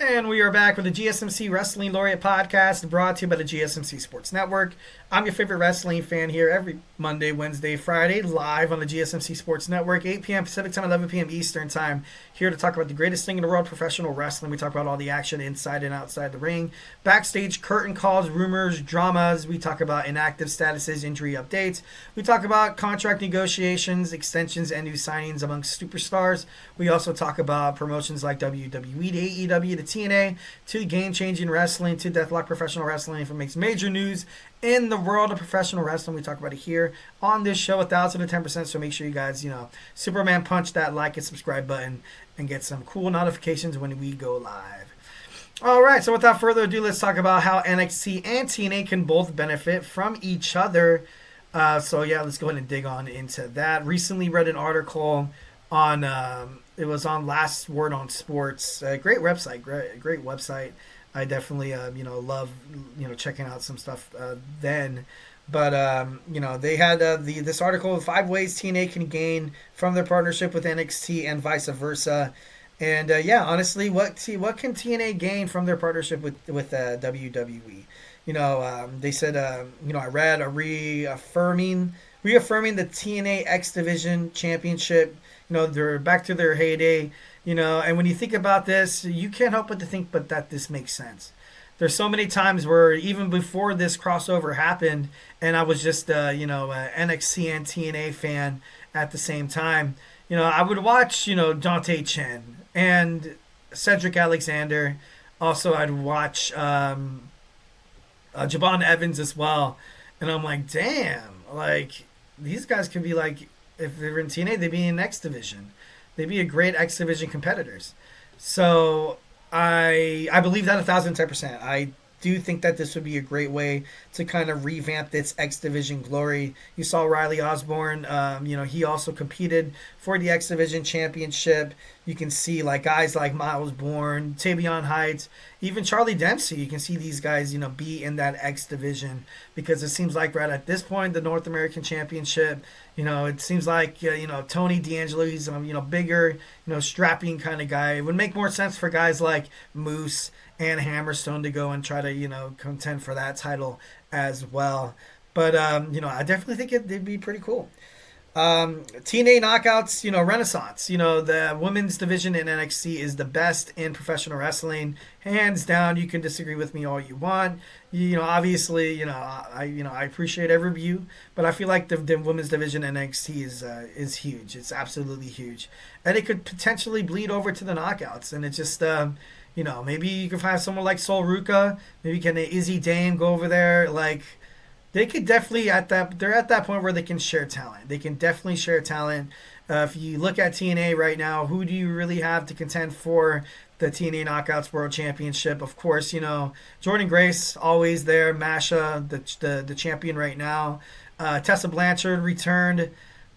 And we are back with the GSMC Wrestling Laureate Podcast, brought to you by the GSMC Sports Network. I'm your favorite wrestling fan here every Monday, Wednesday, Friday, live on the GSMC Sports Network, 8 p.m. Pacific Time, 11 p.m. Eastern Time, here to talk about the greatest thing in the world, professional wrestling. We talk about all the action inside and outside the ring, backstage curtain calls, rumors, dramas. We talk about inactive statuses, injury updates. We talk about contract negotiations, extensions, and new signings amongst superstars. We also talk about promotions like WWE, to AEW, to TNA, to game-changing wrestling, to Deathlock Professional Wrestling. If it makes major news in the world of professional wrestling, we talk about it here on this show, 1,010%. So make sure you guys, Superman punch that like and subscribe button and get some cool notifications when we go live. All right, so without further ado, let's talk about how NXT and TNA can both benefit from each other. Let's go ahead and dig on into that. Recently read an article on, it was on Last Word on Sports. Great website, great website. I definitely, love, checking out some stuff then. But, they had this article, 5 ways TNA can gain from their partnership with NXT and vice versa. And, honestly, what can TNA gain from their partnership with WWE? They said, I read reaffirming the TNA X Division Championship. They're back to their heyday. And when you think about this, you can't help but to think that this makes sense. There's so many times where even before this crossover happened, and I was just an NXT and TNA fan at the same time, I would watch, Dante Chen and Cedric Alexander. Also, I'd watch Javon Evans as well. And I'm like, damn, these guys could be if they were in TNA, they'd be in X Division. They'd be a great X Division competitors. So I believe that 1,010%. I do think that this would be a great way to kind of revamp this X Division glory. You saw Riley Osborne. He also competed for the X Division Championship. You can see guys like Miles Bourne, Tavion Heights, even Charlie Dempsey. You can see these guys, be in that X Division, because it seems like right at this point, the North American Championship, it seems like, Tony D'Angelo, he's, bigger, strapping kind of guy. It would make more sense for guys like Moose and Hammerstone to go and try to, contend for that title as well. But, I definitely think it'd be pretty cool. TNA Knockouts, Renaissance. The women's division in NXT is the best in professional wrestling, hands down. You can disagree with me all you want. Obviously, I appreciate every view, but I feel like the women's division in NXT is huge. It's absolutely huge, and it could potentially bleed over to the Knockouts. And it just, maybe you could have someone like Sol Ruka, maybe can Izzy Dame go over there, They could definitely they're at that point where they can share talent. They can definitely share talent. If you look at TNA right now, who do you really have to contend for the TNA Knockouts World Championship? Of course, Jordan Grace, always there. Masha, the champion right now. Tessa Blanchard returned.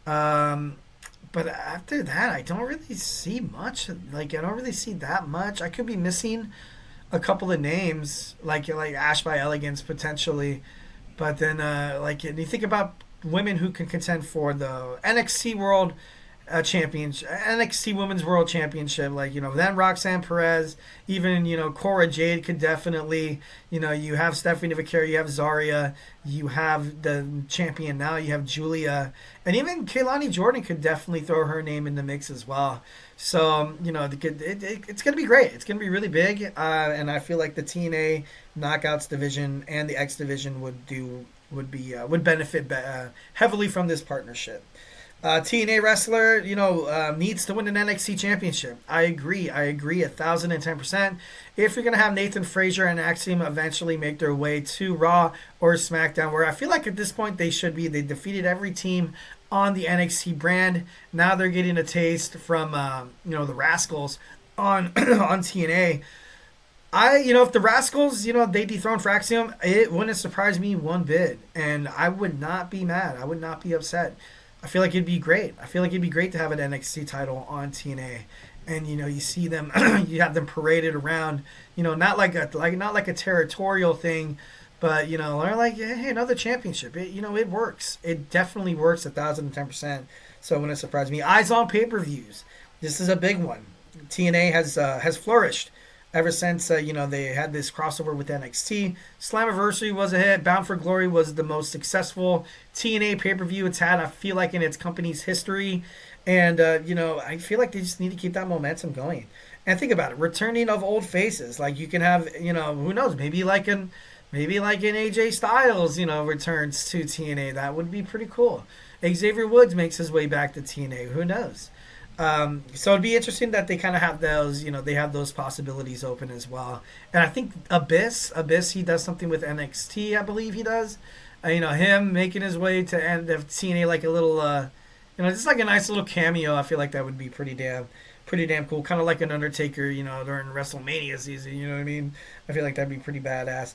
But after that, I don't really see much. I don't really see that much. I could be missing a couple of names, like Ash by Elegance potentially. But then, you think about women who can contend for the NXT World Championship, NXT Women's World Championship, then Roxanne Perez, even, Cora Jade could definitely, you have Stephanie Vaquero, you have Zarya, you have the champion now, you have Julia, and even Kaylani Jordan could definitely throw her name in the mix as well. So, it's going to be great. It's going to be really big, and I feel like the TNA Knockouts division and the X division would benefit heavily from this partnership. TNA wrestler, needs to win an NXT championship. I agree 1,010%. If you're going to have Nathan Frazier and Axiom eventually make their way to Raw or SmackDown, where I feel like at this point they should be. They defeated every team on the NXT brand. Now they're getting a taste from, the Rascals on on TNA. If the Rascals, they dethrone for Axiom, it wouldn't surprise me one bit. And I would not be mad. I would not be upset. I feel like it'd be great. I feel like it'd be great to have an NXT title on TNA. And, you see them, you have them paraded around, not like a territorial thing, but, they're like, hey, another championship. It works. It definitely works 1,010%. So it wouldn't surprise me. Eyes on pay-per-views. This is a big one. TNA has flourished ever since they had this crossover with NXT. Slammiversary was a hit. Bound for Glory was the most successful TNA pay-per-view it's had, I feel like, in its company's history. And I feel like they just need to keep that momentum going. And think about it, returning of old faces. Like, you can have, who knows, maybe like an AJ Styles, returns to TNA. That would be pretty cool. Xavier Woods makes his way back to TNA. Who knows? So it'd be interesting that they kind of have those, they have those possibilities open as well. And I think Abyss, he does something with NXT, I believe he does. Him making his way to end of TNA, like a little, just like a nice little cameo. I feel like that would be pretty damn cool. Kind of like an Undertaker, during WrestleMania season. You know what I mean? I feel like that'd be pretty badass.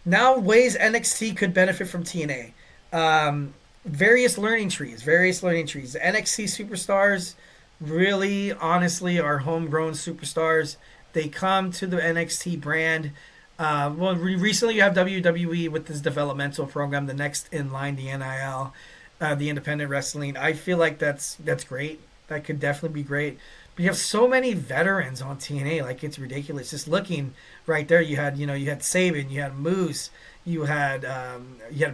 Now, ways NXT could benefit from TNA. Various learning trees. The NXT superstars really, honestly, are homegrown superstars. They come to the NXT brand. Recently you have WWE with this developmental program, the next in line, the NIL, the independent wrestling. I feel like that's great. That could definitely be great. But you have so many veterans on TNA, like, it's ridiculous. Just looking right there, you had Saban, you had Moose, you had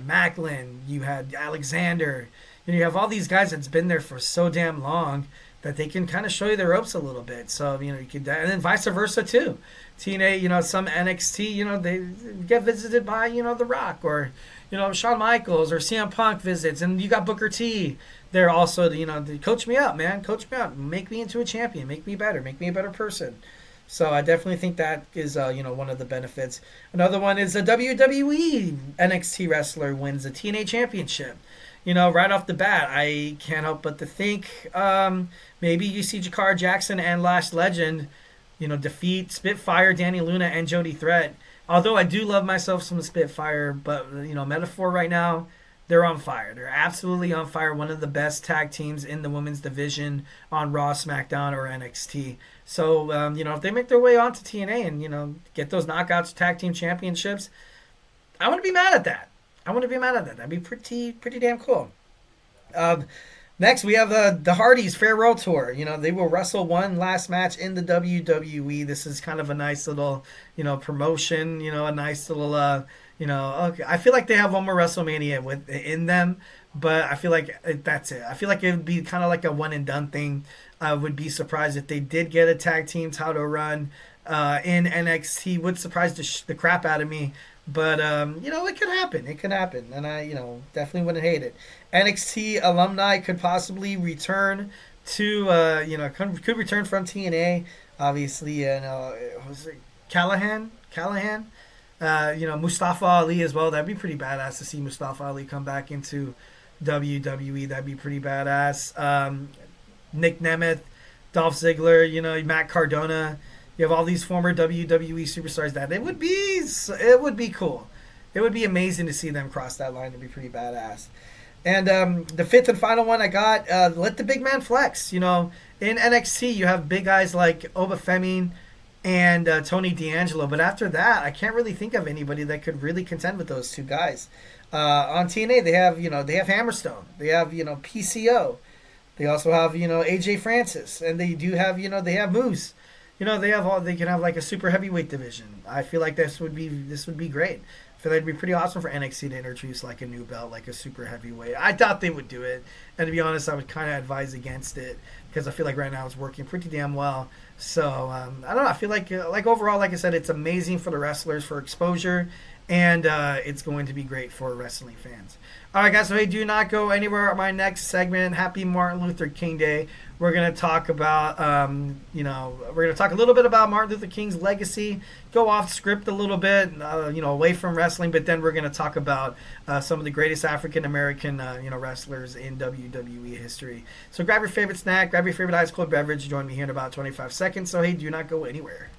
Macklin, you had Alexander. You have all these guys that's been there for so damn long that they can kind of show you the ropes a little bit. So, you could, and then vice versa too. TNA, some NXT, they get visited by, The Rock, or, Shawn Michaels, or CM Punk visits, and you got Booker T there also, to coach me up, man. Coach me up. Make me into a champion. Make me better. Make me a better person. So I definitely think that is, one of the benefits. Another one is a WWE NXT wrestler wins the TNA championship. Right off the bat, I can't help but to think maybe you see Jakar Jackson and Lash Legend, defeat Spitfire, Danny Luna, and Jody Threat. Although I do love myself some Spitfire, but, Metaphor right now, they're on fire. They're absolutely on fire. One of the best tag teams in the women's division on Raw, SmackDown, or NXT. So, if they make their way onto TNA and, get those knockouts tag team championships, I wouldn't be mad at that. That'd be pretty damn cool. Next, we have the Hardys Farewell Tour. They will wrestle one last match in the WWE. This is kind of a nice little, promotion. A nice little, okay. I feel like they have one more WrestleMania in them, but I feel like that's it. I feel like it would be kind of like a one and done thing. I would be surprised if they did get a tag team title run in NXT. Would surprise the crap out of me. But, it could happen. And I, definitely wouldn't hate it. NXT alumni could possibly return to, could return from TNA. Obviously, was it Callahan? Mustafa Ali as well. That'd be pretty badass to see Mustafa Ali come back into WWE. That'd be pretty badass. Nick Nemeth, Dolph Ziggler, Matt Cardona. You have all these former WWE superstars that it would be cool. It would be amazing to see them cross that line. It'd be pretty badass. And the fifth and final one I got, let the big man flex. In NXT, you have big guys like Oba Femi and Tony D'Angelo. But after that, I can't really think of anybody that could really contend with those two guys. On TNA, they have Hammerstone. They have, PCO. They also have, AJ Francis. And they do have, they have Moose. They can have like a super heavyweight division. I feel like this would be great. I feel like it'd be pretty awesome for NXT to introduce like a new belt, like a super heavyweight. I thought they would do it, and to be honest, I would kind of advise against it because I feel like right now it's working pretty damn well. So I don't know. I feel like overall, like I said, it's amazing for the wrestlers for exposure, and it's going to be great for wrestling fans. All right, guys. So hey, do not go anywhere. My next segment, Happy Martin Luther King Day. We're gonna talk about, we're gonna talk a little bit about Martin Luther King's legacy. Go off script a little bit, away from wrestling. But then we're gonna talk about some of the greatest African American, wrestlers in WWE history. So grab your favorite snack, grab your favorite ice cold beverage. Join me here in about 25 seconds. So hey, do not go anywhere.